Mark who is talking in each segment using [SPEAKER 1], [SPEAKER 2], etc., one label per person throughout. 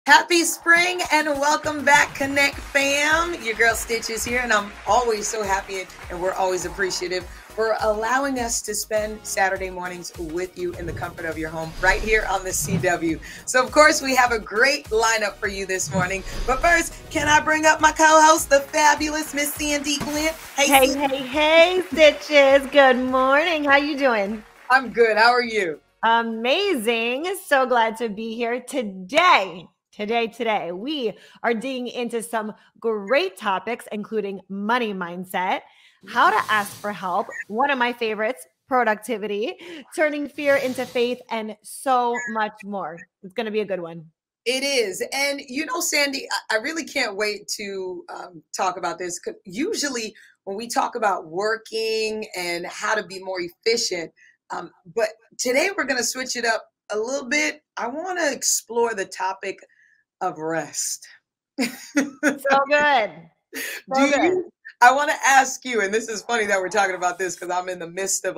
[SPEAKER 1] Happy spring and welcome back, Connect fam. Your girl Stitch is here, and I'm always so happy and we're always appreciative for allowing us to spend Saturday mornings with you in the comfort of your home right here on the CW. So, of course, we have a great lineup for you this morning. But first, can I bring up my co-host, the fabulous Miss Sandy Glenn?
[SPEAKER 2] Hey, Stitches. Good morning. How you doing?
[SPEAKER 1] I'm good. How are you?
[SPEAKER 2] Amazing. So glad to be here today. Today, we are digging into some great topics, including money mindset, how to ask for help, one of my favorites, productivity, turning fear into faith, and so much more. It's going to be a good one.
[SPEAKER 1] It is. And you know, Sandy, I really can't wait to talk about this. 'Cause usually when we talk about working and how to be more efficient, but today we're going to switch it up a little bit. I want to explore the topic of rest.
[SPEAKER 2] So good.
[SPEAKER 1] I want to ask you, and this is funny that we're talking about this because I'm in the midst of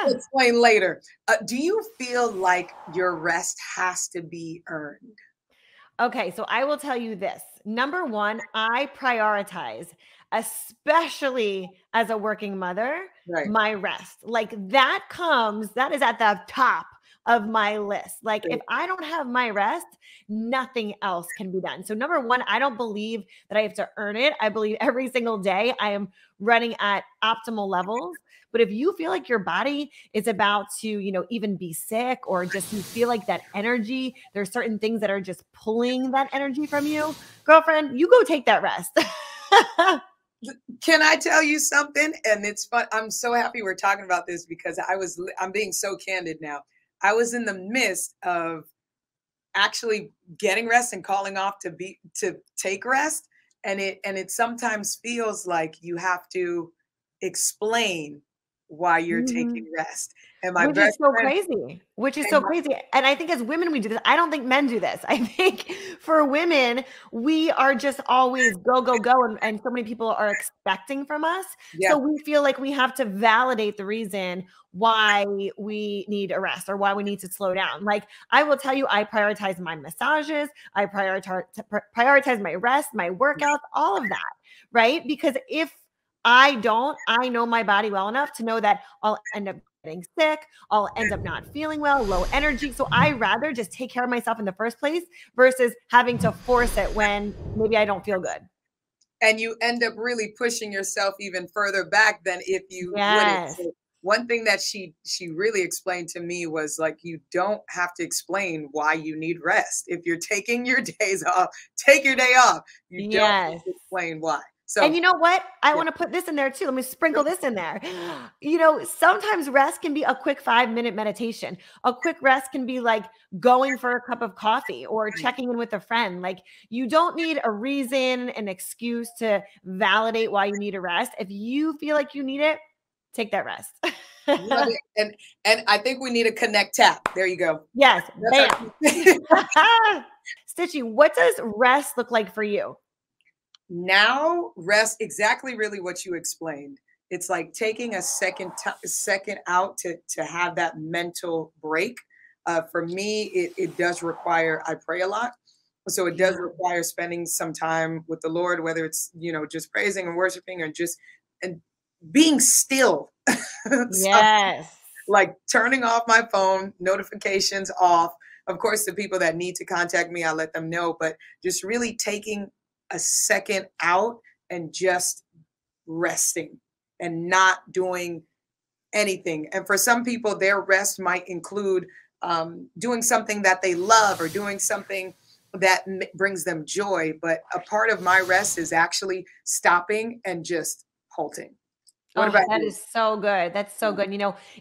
[SPEAKER 1] explain later. Do you feel like your rest has to be earned?
[SPEAKER 2] Okay, so I will tell you this. Number one, I prioritize, especially as a working mother, my rest. That is at the top of my list. If I don't have my rest, nothing else can be done. So number one, I don't believe that I have to earn it. I believe every single day I am running at optimal levels. But if you feel like your body is about to, even be sick, or just you feel like that energy, there's certain things that are just pulling that energy from you, girlfriend, you go take that rest.
[SPEAKER 1] Can I tell you something? And it's fun. I'm so happy we're talking about this because I'm being so candid now. I was in the midst of actually getting rest and calling off to take rest. And it sometimes feels like you have to explain why you're taking rest. And
[SPEAKER 2] Which is so crazy. And I think as women, we do this. I don't think men do this. I think for women, we are just always go, go, go. And so many people are expecting from us. Yeah. So we feel like we have to validate the reason why we need a rest or why we need to slow down. I will tell you, I prioritize my massages. I prioritize my rest, my workouts, all of that, right? Because if I know my body well enough to know that I'll end up getting sick. I'll end up not feeling well, low energy. So I rather just take care of myself in the first place versus having to force it when maybe I don't feel good.
[SPEAKER 1] And you end up really pushing yourself even further back than if you wouldn't. So one thing that she really explained to me was you don't have to explain why you need rest. If you're taking your days off, take your day off. You don't have to explain why. So,
[SPEAKER 2] and you know what? I want to put this in there too. Let me sprinkle this in there. Sometimes rest can be a quick 5-minute meditation. A quick rest can be going for a cup of coffee or checking in with a friend. You don't need a reason, an excuse to validate why you need a rest. If you feel like you need it, take that rest.
[SPEAKER 1] And I think we need a connect tap. There you go.
[SPEAKER 2] Yes. Stitchy, what does rest look like for you?
[SPEAKER 1] Now, rest, exactly really what you explained. It's like taking a second out to have that mental break. For me, it does require, I pray a lot. So it does require spending some time with the Lord, whether it's, just praising and worshiping or and being still.
[SPEAKER 2] Yes.
[SPEAKER 1] Turning off my phone, notifications off. Of course, the people that need to contact me, I let them know, but just really taking a second out and just resting and not doing anything. And for some people, their rest might include doing something that they love or doing something that brings them joy. But a part of my rest is actually stopping and just halting.
[SPEAKER 2] What about that? Is so good. That's so good.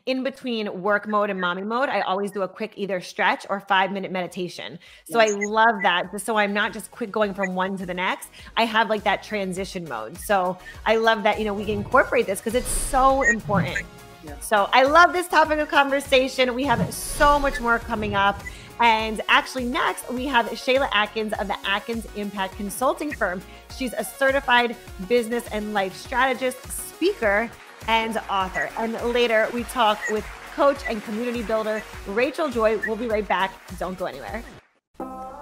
[SPEAKER 2] In between work mode and mommy mode, I always do a quick either stretch or 5-minute meditation. So I love that. So I'm not just quick going from one to the next. I have that transition mode. So I love that, we can incorporate this because it's so important. Yeah. So I love this topic of conversation. We have so much more coming up. And actually next, we have Shayla Atkins of the Atkins Impact Consulting Firm. She's a certified business and life strategist, speaker, and author. And later, we talk with coach and community builder Rachel Joy. We'll be right back. Don't go anywhere.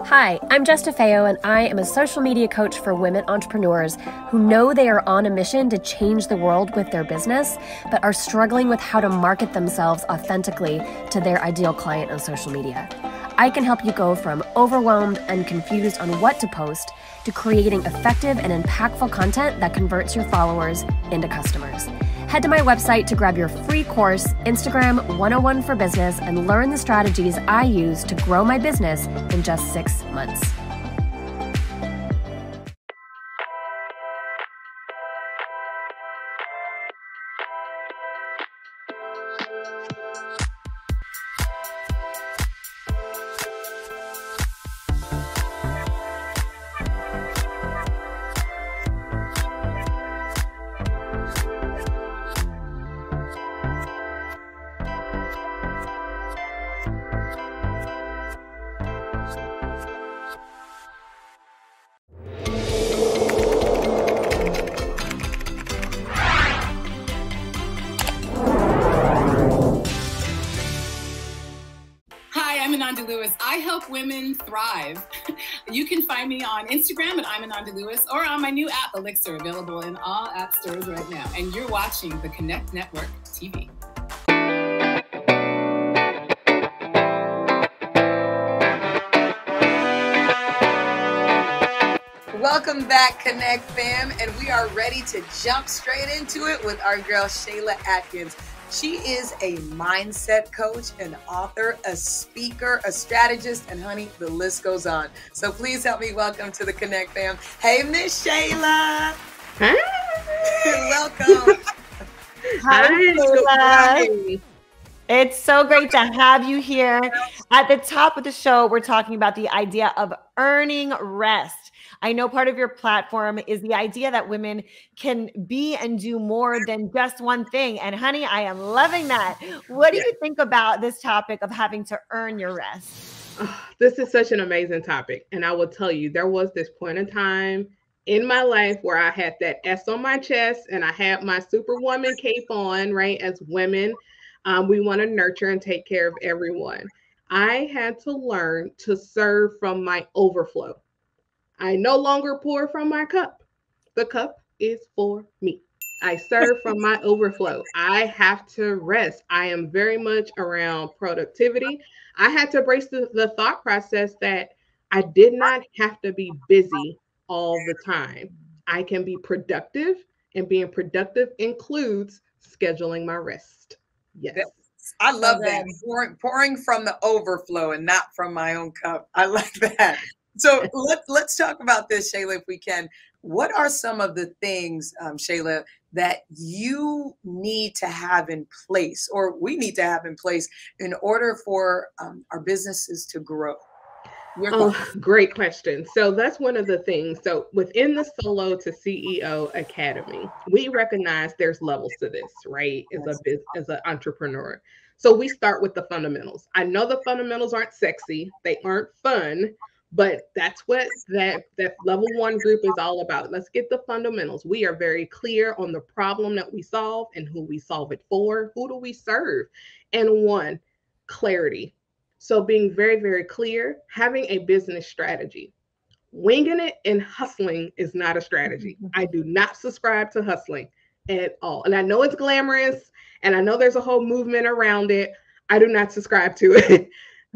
[SPEAKER 3] Hi, I'm Jess DeFeo, and I am a social media coach for women entrepreneurs who know they are on a mission to change the world with their business, but are struggling with how to market themselves authentically to their ideal client on social media. I can help you go from overwhelmed and confused on what to post to creating effective and impactful content that converts your followers into customers. Head to my website to grab your free course, Instagram 101 for Business, and learn the strategies I use to grow my business in just 6 months.
[SPEAKER 4] I help women thrive. You can find me on Instagram at I'm Ananda Lewis or on my new app, Elixir, available in all app stores right now. And you're watching the Connect Network TV.
[SPEAKER 1] Welcome back, Connect fam, and we are ready to jump straight into it with our girl, Shayla Atkins. She is a mindset coach, an author, a speaker, a strategist, and honey, the list goes on. So please help me welcome to the Connect fam. Hey, Miss Shayla.
[SPEAKER 5] Hi.
[SPEAKER 1] Welcome.
[SPEAKER 2] Hi, Shayla. It's so great to have you here. At the top of the show, we're talking about the idea of earning rest. I know part of your platform is the idea that women can be and do more than just one thing. And honey, I am loving that. What do you think about this topic of having to earn your rest?
[SPEAKER 5] Oh, this is such an amazing topic. And I will tell you, there was this point in time in my life where I had that S on my chest and I had my superwoman cape on, right? As women, we want to nurture and take care of everyone. I had to learn to serve from my overflow. I no longer pour from my cup. The cup is for me. I serve from my overflow. I have to rest. I am very much around productivity. I had to embrace the thought process that I did not have to be busy all the time. I can be productive, and being productive includes scheduling my rest. Yes.
[SPEAKER 1] I love that. Pouring from the overflow and not from my own cup. I like that. So let's talk about this, Shayla, if we can. What are some of the things, Shayla, that you need to have in place, or we need to have in place, in order for our businesses to grow?
[SPEAKER 5] Great question. So that's one of the things. So within the Solo to CEO Academy, we recognize there's levels to this, right? As an entrepreneur. So we start with the fundamentals. I know the fundamentals aren't sexy, they aren't fun, but that's what that level one group is all about. Let's get the fundamentals. We are very clear on the problem that we solve and who we solve it for. Who do we serve? And one, clarity. So being very, very clear, having a business strategy. Winging it and hustling is not a strategy. I do not subscribe to hustling at all. And I know it's glamorous and I know there's a whole movement around it. I do not subscribe to it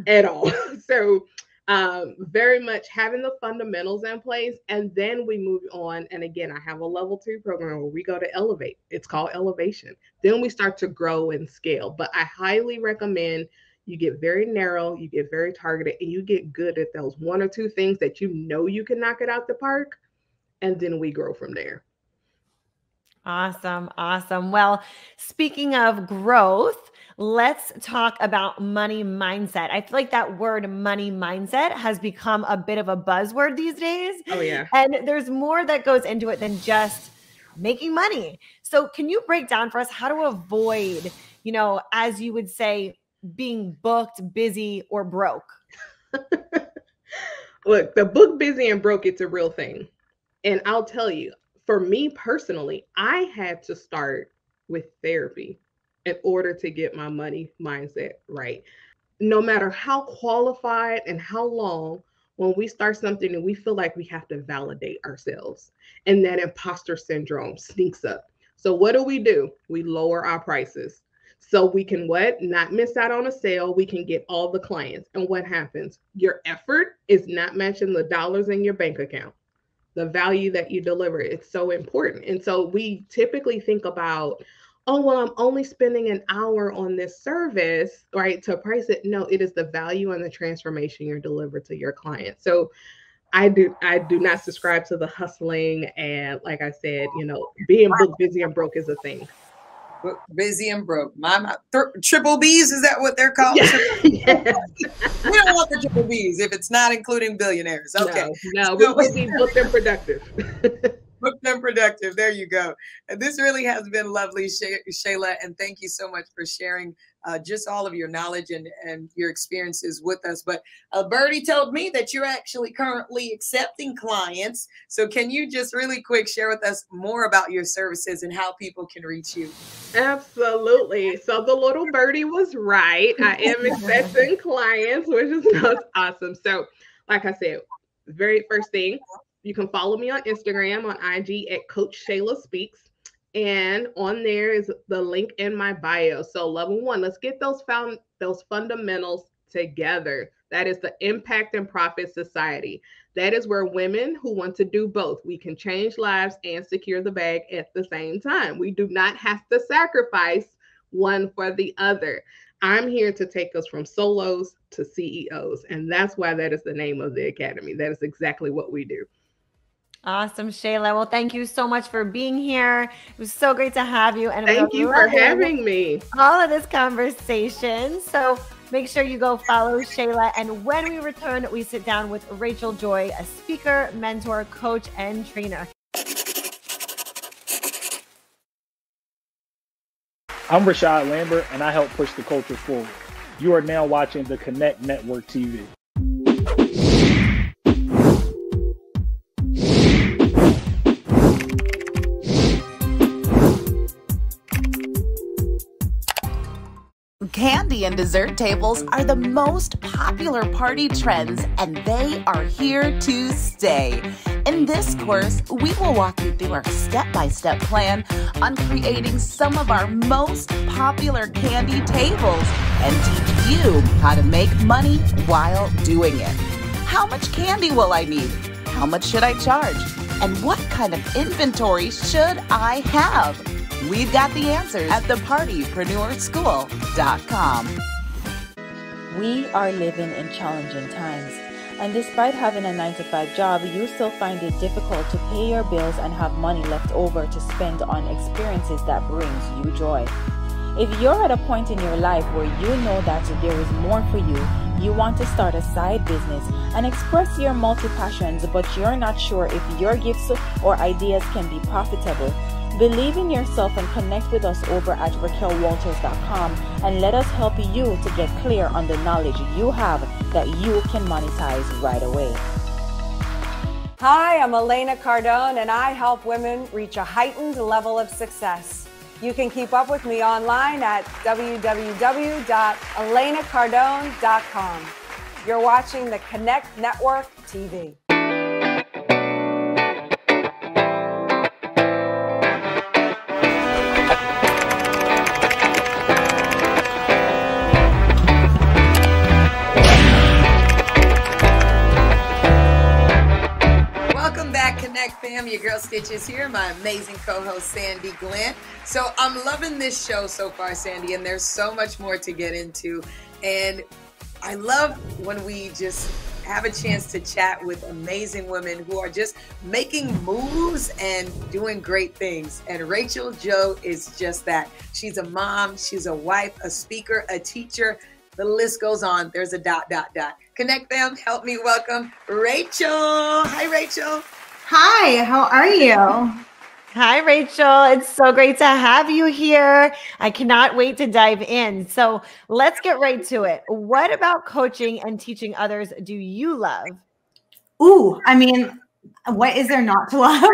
[SPEAKER 5] at all. So very much having the fundamentals in place, and then we move on. And again, I have a level 2 program where we go to elevate. It's called elevation. Then we start to grow and scale. But I highly recommend you get very narrow, you get very targeted, and you get good at those one or two things that you know you can knock it out the park. And then we grow from there.
[SPEAKER 2] Awesome. Awesome. Well, speaking of growth, let's talk about money mindset. I feel like that word money mindset has become a bit of a buzzword these days.
[SPEAKER 5] Oh, yeah.
[SPEAKER 2] And there's more that goes into it than just making money. So can you break down for us how to avoid, as you would say, being booked, busy, or broke?
[SPEAKER 5] Look, the book busy and broke, it's a real thing. And I'll tell you, for me personally, I had to start with therapy in order to get my money mindset right. No matter how qualified and how long when we start something and we feel like we have to validate ourselves, and that imposter syndrome sneaks up. So what do? We lower our prices. So we can what? Not miss out on a sale. We can get all the clients. And what happens? Your effort is not matching the dollars in your bank account. The value that you deliver, it's so important. And so we typically think about, oh, well, I'm only spending an hour on this service, right, to price it. No, it is the value and the transformation you deliver to your client. So I do not subscribe to the hustling. And like I said, being book busy and broke is a thing.
[SPEAKER 1] Book busy and broke. My triple B's, is that what they're called?
[SPEAKER 5] Yes.
[SPEAKER 1] We don't want the triple B's if it's not including billionaires. Okay.
[SPEAKER 5] No, we want to be booked and productive.
[SPEAKER 1] Booked and productive. There you go. And this really has been lovely, Shayla. And thank you so much for sharing just all of your knowledge and your experiences with us. But Birdie told me that you're actually currently accepting clients. So can you just really quick share with us more about your services and how people can reach you?
[SPEAKER 5] Absolutely. So the little birdie was right. I am accepting clients, which is awesome. So like I said, the very first thing, you can follow me on Instagram, on IG at Coach Shayla Speaks. And on there is the link in my bio. So level 1, let's get those fundamentals together. That is the Impact and Profit Society. That is where women who want to do both, we can change lives and secure the bag at the same time. We do not have to sacrifice one for the other. I'm here to take us from solos to CEOs. And that's why that is the name of the academy. That is exactly what we do.
[SPEAKER 2] Awesome, Shayla. Well, thank you so much for being here. It was so great to have you. And
[SPEAKER 5] thank you for having me.
[SPEAKER 2] All of this conversation. So make sure you go follow Shayla. And when we return, we sit down with Rachel Joy, a speaker, mentor, coach, and trainer.
[SPEAKER 6] I'm Rashad Lambert, and I help push the culture forward. You are now watching the Connect Network TV.
[SPEAKER 7] Candy and dessert tables are the most popular party trends, and they are here to stay. In this course, we will walk you through our step-by-step plan on creating some of our most popular candy tables and teach you how to make money while doing it. How much candy will I need? How much should I charge? And what kind of inventory should I have? We've got the answers at thepartypreneurschool.com.
[SPEAKER 8] We are living in challenging times, and despite having a 9-to-5 job, you still find it difficult to pay your bills and have money left over to spend on experiences that brings you joy. If you're at a point in your life where you know that there is more for you, you want to start a side business and express your multi-passions, but you're not sure if your gifts or ideas can be profitable, believe in yourself and connect with us over at RaquelWalters.com and let us help you to get clear on the knowledge you have that you can monetize right away.
[SPEAKER 9] Hi, I'm Elena Cardone, and I help women reach a heightened level of success. You can keep up with me online at www.elenacardone.com. You're watching the Connect Network TV.
[SPEAKER 1] Fam, your girl Stitches here, my amazing co-host Sandy Glenn. So I'm loving this show so far, Sandy, and there's so much more to get into. And I love when we just have a chance to chat with amazing women who are just making moves and doing great things. And Rachel Joe is just that. She's a mom, she's a wife, a speaker, a teacher. The list goes on. There's a ... Connect Fam, help me welcome Rachel. Hi, Rachel.
[SPEAKER 10] Hi, how are you?
[SPEAKER 2] Hi, Rachel. It's so great to have you here. I cannot wait to dive in. So let's get right to it. What about coaching and teaching others do you love?
[SPEAKER 10] Ooh, I mean, what is there not to love?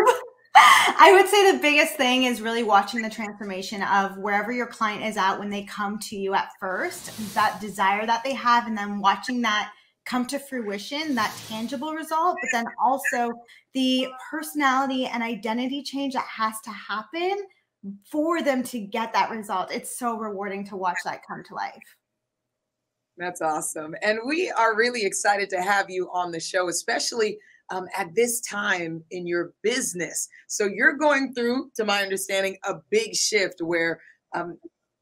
[SPEAKER 10] I would say the biggest thing is really watching the transformation of wherever your client is at when they come to you at first, that desire that they have, and then watching that come to fruition, that tangible result, but then also the personality and identity change that has to happen for them to get that result. It's so rewarding to watch that come to life.
[SPEAKER 1] That's awesome. And we are really excited to have you on the show, especially at this time in your business. So you're going through, to my understanding, a big shift where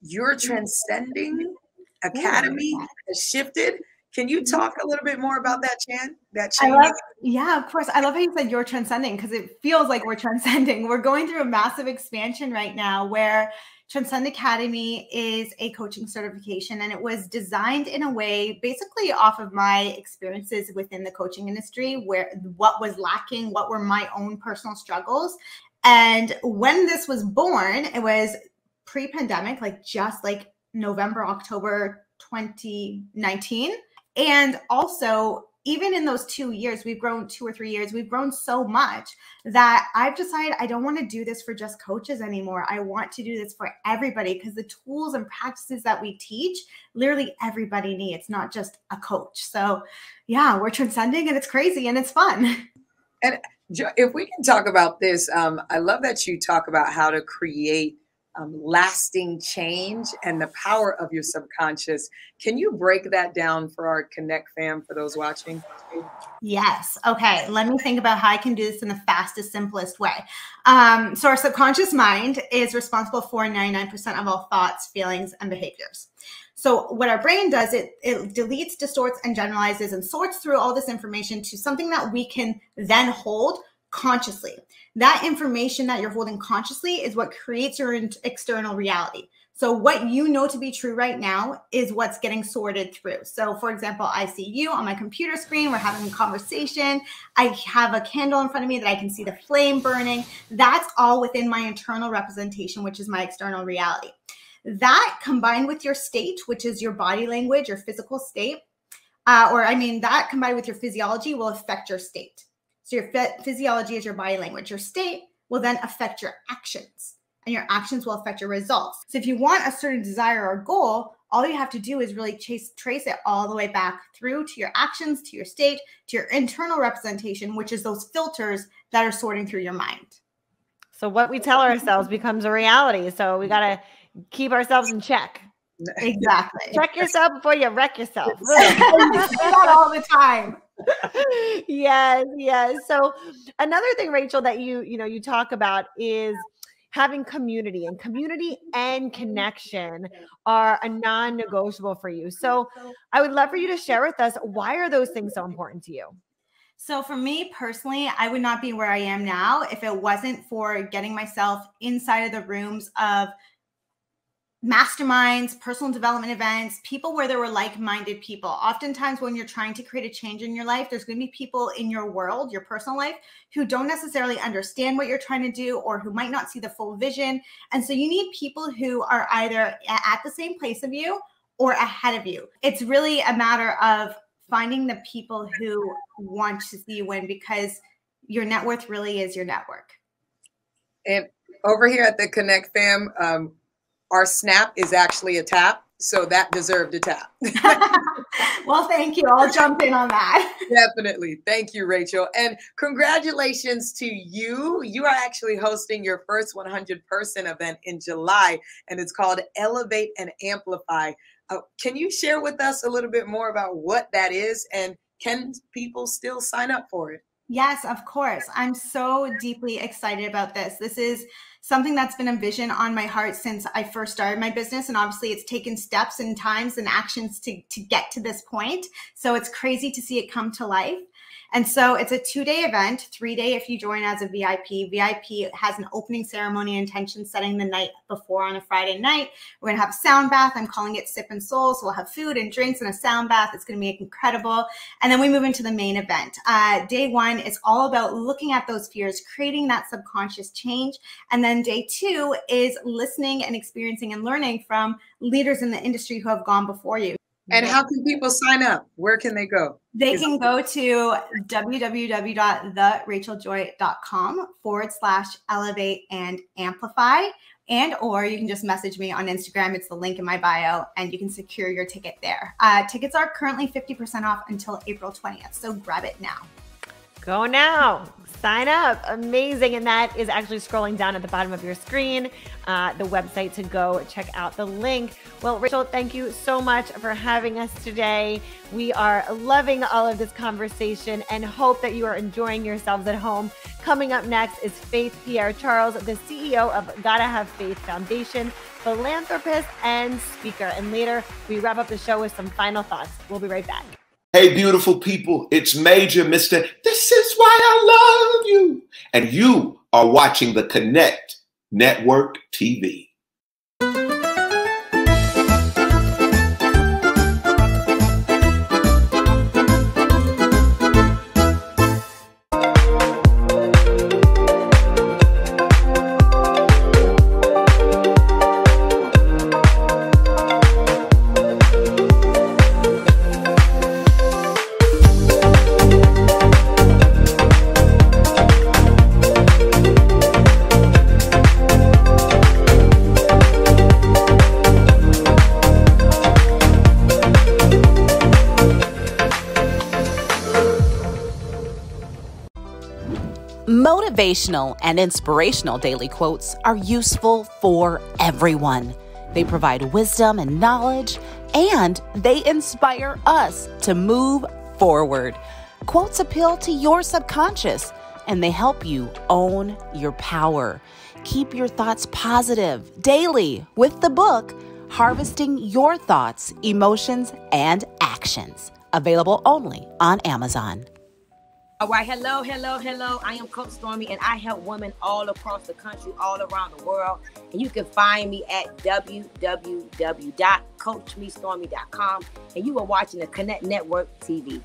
[SPEAKER 1] your Transcending Academy has shifted. Can you talk a little bit more about that, Chan? That change?
[SPEAKER 10] Yeah, of course. I love how you said you're transcending, because it feels like we're transcending. We're going through a massive expansion right now where Transcend Academy is a coaching certification, and it was designed in a way basically off of my experiences within the coaching industry, where what was lacking, what were my own personal struggles. And when this was born, it was pre-pandemic, like just like November, October 2019. And also, even in those 2 years, we've grown 2 or 3 years, we've grown so much that I've decided I don't want to do this for just coaches anymore. I want to do this for everybody, because the tools and practices that we teach, literally everybody needs, not just a coach. So yeah, we're transcending, and it's crazy and it's fun.
[SPEAKER 1] And if we can talk about this, I love that you talk about how to create lasting change and the power of your subconscious. Can you break that down for our Connect fam, for those watching?
[SPEAKER 10] Yes. Okay. Let me think about how I can do this in the fastest, simplest way. So our subconscious mind is responsible for 99% of all thoughts, feelings, and behaviors. So what our brain does, it deletes, distorts, and generalizes and sorts through all this information to something that we can then hold consciously. That information that you're holding consciously is what creates your external reality. So what you know to be true right now is what's getting sorted through. So for example, I see you on my computer screen, we're having a conversation, I have a candle in front of me that I can see the flame burning. That's all within my internal representation, which is my external reality. That combined with your state, which is your body language, your physical state, that combined with your physiology will affect your state. So your physiology is your body language. Your state will then affect your actions, and your actions will affect your results. So if you want a certain desire or goal, all you have to do is really trace it all the way back through to your actions, to your state, to your internal representation, which is those filters that are sorting through your mind.
[SPEAKER 2] So what we tell ourselves becomes a reality. So we got to keep ourselves in check.
[SPEAKER 10] Exactly.
[SPEAKER 2] Check yourself before you wreck yourself.
[SPEAKER 10] You say that all the time.
[SPEAKER 2] Yes. So another thing, Rachel, that you talk about is having community, and community and connection are a non-negotiable for you. So I would love for you to share with us, why are those things so important to you?
[SPEAKER 10] So for me personally, I would not be where I am now if it wasn't for getting myself inside of the rooms of masterminds, personal development events, people where there were like-minded people. Oftentimes when you're trying to create a change in your life, there's going to be people in your world, your personal life, who don't necessarily understand what you're trying to do, or who might not see the full vision. And so you need people who are either at the same place of you or ahead of you. It's really a matter of finding the people who want to see you win, because your net worth really is your network.
[SPEAKER 1] And over here at the Connect fam, our snap is actually a tap, so that deserved a tap.
[SPEAKER 10] Well, thank you. I'll jump in on that.
[SPEAKER 1] Definitely. Thank you, Rachel. And congratulations to you. You are actually hosting your first 100-person event in July, and it's called Elevate and Amplify. Can you share with us a little bit more about what that is, and can people still sign up for it?
[SPEAKER 10] Yes, of course. I'm so deeply excited about this. This is something that's been a vision on my heart since I first started my business. And obviously it's taken steps and times and actions to get to this point. So it's crazy to see it come to life. And so it's a 2-day event, 3-day if you join as a VIP. VIP has an opening ceremony intention setting the night before on a Friday night. We're going to have a sound bath. I'm calling it Sip and Soul. So we'll have food and drinks and a sound bath. It's going to be incredible. And then we move into the main event. Day 1 is all about looking at those fears, creating that subconscious change. And then day 2 is listening and experiencing and learning from leaders in the industry who have gone before you.
[SPEAKER 1] And how can people sign up? Where can they go?
[SPEAKER 10] They can go to www.theracheljoy.com/elevate and amplify. And or you can just message me on Instagram. It's the link in my bio, and you can secure your ticket there. Tickets are currently 50% off until April 20th, so grab it now.
[SPEAKER 2] Go now. Sign up. Amazing. And that is actually scrolling down at the bottom of your screen, the website to go check out the link. Well, Rachel, thank you so much for having us today. We are loving all of this conversation and hope that you are enjoying yourselves at home. Coming up next is Faith Pierrecharles, the CEO of Gotta Have Faith Foundation, philanthropist and speaker. And later, we wrap up the show with some final thoughts. We'll be right back.
[SPEAKER 11] Hey, beautiful people, it's Major Mr. This is why I love you. And you are watching the Connect Network TV.
[SPEAKER 7] Motivational and inspirational daily quotes are useful for everyone. They provide wisdom and knowledge, and they inspire us to move forward. Quotes appeal to your subconscious, and they help you own your power. Keep your thoughts positive daily with the book, Harvesting Your Thoughts, Emotions, and Actions. Available only on Amazon.
[SPEAKER 12] All right, hello. I am Coach Stormy, and I help women all across the country, all around the world. And you can find me at www.coachmestormy.com. And you are watching the Connect Network TV.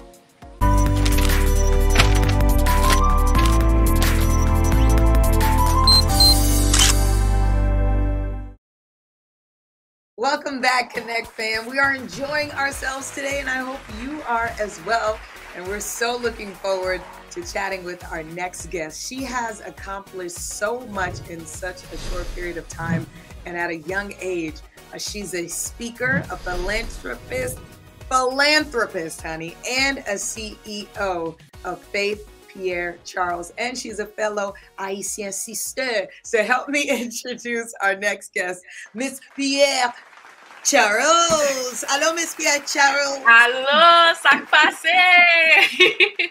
[SPEAKER 1] Welcome back, Connect fam. We are enjoying ourselves today, and I hope you are as well. And we're so looking forward to chatting with our next guest. She has accomplished so much in such a short period of time and at a young age. She's a speaker, a philanthropist, honey, and a CEO of Faith Pierrecharles, and she's a fellow Haitian sister. So help me introduce our next guest, Miss Pierrecharles. Hello, Miss Pierrecharles.
[SPEAKER 13] Hello, sac passé.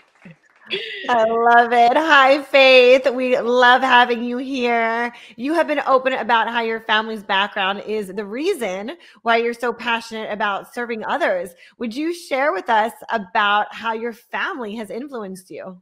[SPEAKER 2] I love it. Hi, Faith. We love having you here. You have been open about how your family's background is the reason why you're so passionate about serving others. Would you share with us about how your family has influenced you?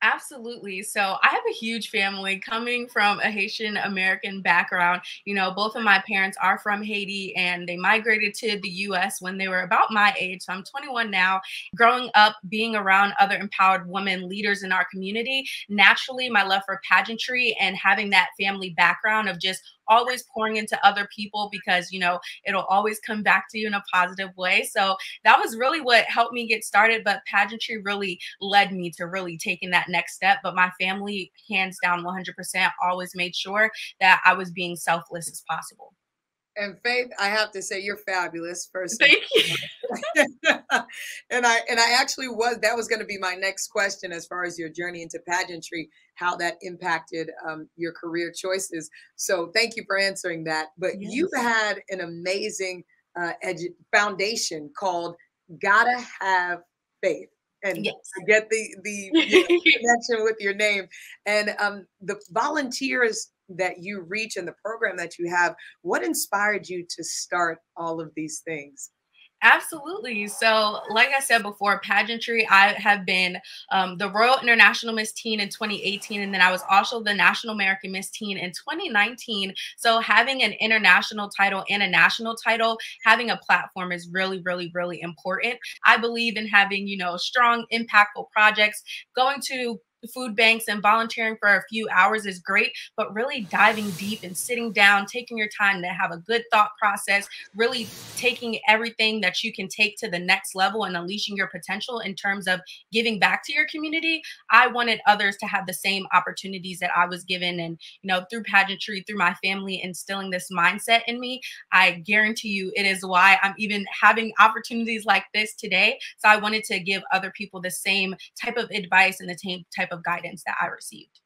[SPEAKER 13] Absolutely. So I have a huge family coming from a Haitian American background. You know, both of my parents are from Haiti, and they migrated to the US when they were about my age. So I'm 21 now. Growing up, being around other empowered women leaders in our community, naturally my love for pageantry and having that family background of just always pouring into other people, because, you know, it'll always come back to you in a positive way. So that was really what helped me get started. But pageantry really led me to really taking that next step. But my family, hands down, 100%, always made sure that I was being selfless as possible.
[SPEAKER 1] And Faith, I have to say, you're fabulous. First,
[SPEAKER 13] thank you.
[SPEAKER 1] and I actually that was going to be my next question, as far as your journey into pageantry, how that impacted your career choices. So thank you for answering that. But yes, you've had an amazing foundation called Gotta Have Faith. And yes, I get the connection with your name, and the volunteers that you reach and the program that you have. What inspired you to start all of these things?
[SPEAKER 13] Absolutely. So like I said before, pageantry, I have been the Royal International Miss Teen in 2018. And then I was also the National American Miss Teen in 2019. So having an international title and a national title, having a platform is really, really, really important. I believe in having, you know, strong, impactful projects, going to food banks and volunteering for a few hours is great, but really diving deep and sitting down, taking your time to have a good thought process, really taking everything that you can take to the next level and unleashing your potential in terms of giving back to your community. I wanted others to have the same opportunities that I was given. And, you know, through pageantry, through my family instilling this mindset in me, I guarantee you it is why I'm even having opportunities like this today. So I wanted to give other people the same type of advice and the same type of guidance that I received.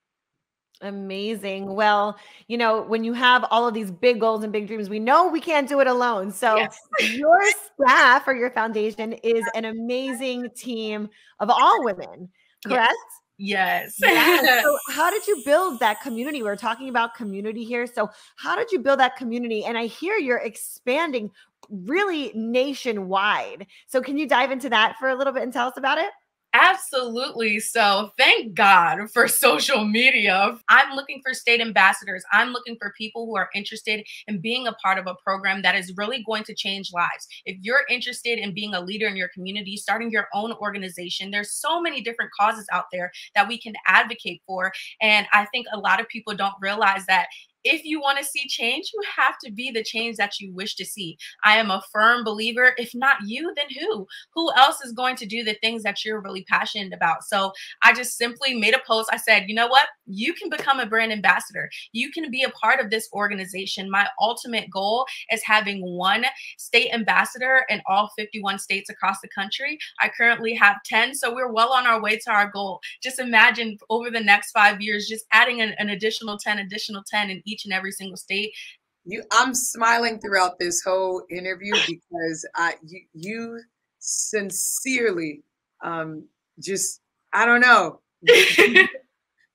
[SPEAKER 2] Amazing. Well, you know, when you have all of these big goals and big dreams, we know we can't do it alone. So
[SPEAKER 13] Yes.
[SPEAKER 2] your staff or your foundation is an amazing team of all women, correct?
[SPEAKER 13] Yes.
[SPEAKER 2] Yes. So how did you build that community? We're talking about community here. So how did you build that community? And I hear you're expanding really nationwide. So can you dive into that for a little bit and tell us about it?
[SPEAKER 13] Absolutely. So thank God for social media. I'm looking for state ambassadors. I'm looking for people who are interested in being a part of a program that is really going to change lives. If you're interested in being a leader in your community, starting your own organization, there's so many different causes out there that we can advocate for. And I think a lot of people don't realize that if you want to see change, you have to be the change that you wish to see. I am a firm believer, if not you, then who? Who else is going to do the things that you're really passionate about? So I just simply made a post. I said, you know what? You can become a brand ambassador. You can be a part of this organization. My ultimate goal is having one state ambassador in all 51 states across the country. I currently have 10, so we're well on our way to our goal. Just imagine over the next 5 years, just adding an additional 10 in each and every single state.
[SPEAKER 1] I'm smiling throughout this whole interview because you sincerely just, I don't know,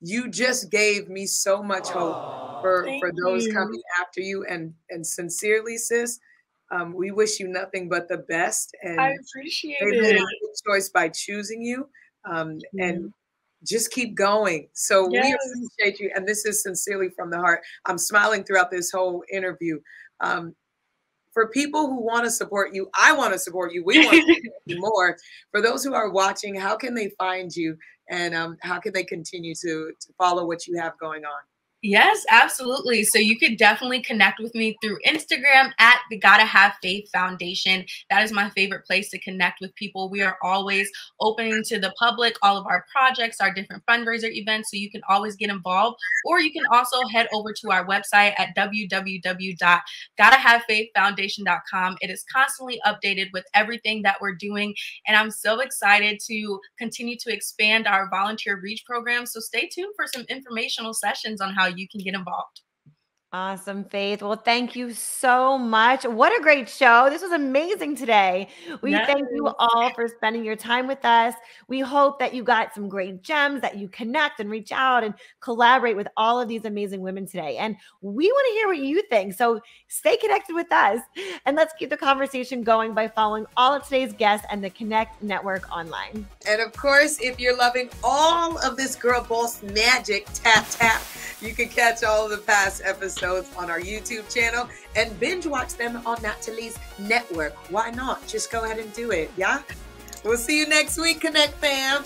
[SPEAKER 1] you just gave me so much hope for those coming after you. And sincerely, sis, we wish you nothing but the best. And
[SPEAKER 13] I appreciate
[SPEAKER 1] they made a good choice by choosing you. And just keep going. So we appreciate you. And this is sincerely from the heart. I'm smiling throughout this whole interview. For people who want to support you, I want to support you. We want to support you more. For those who are watching, how can they find you? And how can they continue to follow what you have going on?
[SPEAKER 13] Yes, absolutely. So you could definitely connect with me through Instagram at the Gotta Have Faith Foundation. That is my favorite place to connect with people. We are always opening to the public all of our projects, our different fundraiser events, so you can always get involved. Or you can also head over to our website at www.gottahavefaithfoundation.com. It is constantly updated with everything that we're doing. And I'm so excited to continue to expand our volunteer reach program. So stay tuned for some informational sessions on how you can get involved.
[SPEAKER 2] Awesome, Faith. Well, thank you so much. What a great show. This was amazing today. We thank you all for spending your time with us. We hope that you got some great gems, that you connect and reach out and collaborate with all of these amazing women today. And we want to hear what you think. So stay connected with us and let's keep the conversation going by following all of today's guests and the Connect Network online.
[SPEAKER 1] And of course, if you're loving all of this girl boss magic, tap, tap, you can catch all of the past episodes on our YouTube channel and binge watch them on Natalie's network. Why not? Just go ahead and do it. Yeah. We'll see you next week, Connect fam.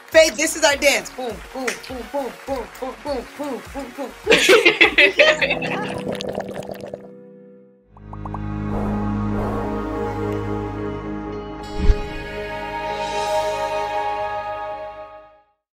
[SPEAKER 1] Faith, this is our dance. Boom, boom, boom, boom, boom, boom, boom, boom, boom, boom.